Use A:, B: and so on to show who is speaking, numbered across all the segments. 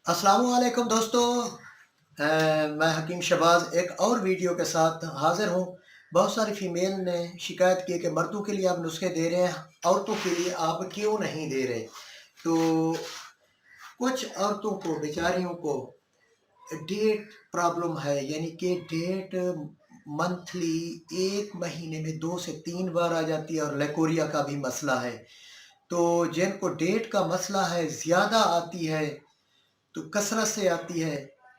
A: अस्सलाम वालेकुम दोस्तों। मैं हकीम शहबाज एक और वीडियो के साथ हाज़िर हूँ। बहुत सारी फ़ीमेल ने शिकायत की कि मर्दों के लिए आप नुस्खे दे रहे हैं, औरतों के लिए आप क्यों नहीं दे रहे। तो कुछ औरतों को बेचारियों को डेट प्रॉब्लम है, यानी कि डेट मंथली 1 महीने में 2 से 3 बार आ जाती है, और लेकोरिया का भी मसला है। तो जिनको डेट का मसला है, ज़्यादा आती है, तो कसरत से आती है,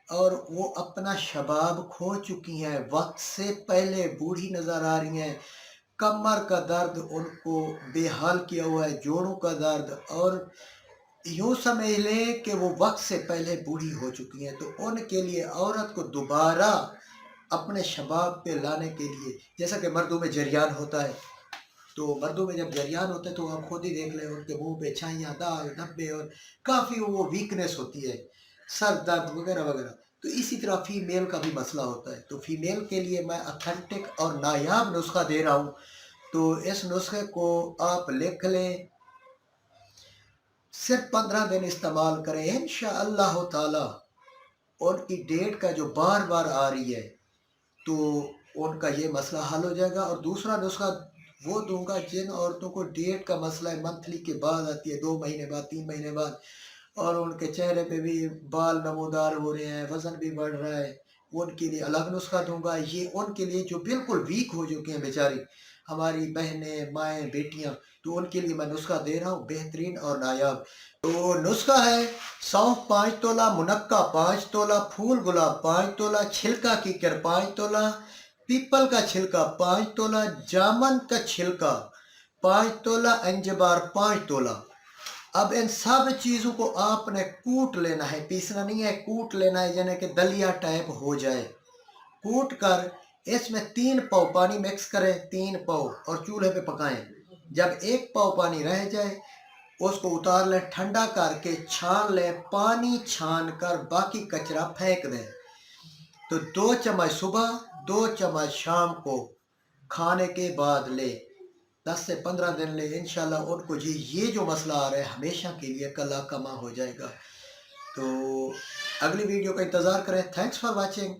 A: और वो अपना शबाब खो चुकी हैं, वक्त से पहले बूढ़ी नज़र आ रही हैं। कमर का दर्द उनको बेहाल किया हुआ है, जोड़ों का दर्द, और यूँ समझ लें कि वो वक्त से पहले बूढ़ी हो चुकी हैं। तो उनके लिए औरत को दोबारा अपने शबाब पे लाने के लिए, जैसा कि मर्दों में जरियान होता है, तो मर्दों में जब जरियान होते हैं तो आप खुद ही देख लें, उनके मुंह पे छाइयाँ, दाग धब्बे, और काफ़ी वो वीकनेस होती है, सर दर्द वगैरह वगैरह। तो इसी तरह फीमेल का भी मसला होता है। तो फीमेल के लिए मैं ऑथेंटिक और नायाब नुस्खा दे रहा हूँ। तो इस नुस्खे को आप लिख लें, सिर्फ 15 दिन इस्तेमाल करें, इंशाअल्लाह ताला उनकी डेट का जो बार बार आ रही है, तो उनका ये मसला हल हो जाएगा। और दूसरा नुस्खा वो दूंगा जिन औरतों को डेट का मसला है, मंथली के बाद आती है, 2 महीने बाद, 3 महीने बाद, और उनके चेहरे पे भी बाल नमूदार हो रहे हैं, वज़न भी बढ़ रहा है, उनके लिए अलग नुस्खा दूंगा। ये उनके लिए जो बिल्कुल वीक हो चुके हैं बेचारी, हमारी बहनें, माएँ, बेटियाँ, तो उनके लिए मैं नुस्खा दे रहा हूँ, बेहतरीन और नायाब। तो नुस्खा है: सौंफ 5 तोला, मुनक्का 5 तोला, फूल गुलाब 5 तोला, छिलका कीकर 5 तोला, पीपल का छिलका 5 तोला, जामुन का छिलका 5 तोला, अंजबार 5 तोला। अब इन सब चीज़ों को आपने कूट लेना है, पीसना नहीं है, कूट लेना है, यानी कि दलिया टाइप हो जाए। कूट कर इसमें 3 पाव पानी मिक्स करें, 3 पाव, और चूल्हे पे पकाएं। जब 1 पाव पानी रह जाए, उसको उतार लें, ठंडा करके छान लें, पानी छान कर बाकी कचरा फेंक दें। तो 2 चम्मच सुबह, 2 चम्मच शाम को खाने के बाद ले, 10 से 15 दिन ले, इंशाल्लाह उनको जी ये जो मसला आ रहा है हमेशा के लिए कला कमा हो जाएगा। तो अगली वीडियो का इंतज़ार करें। Thanks for watching.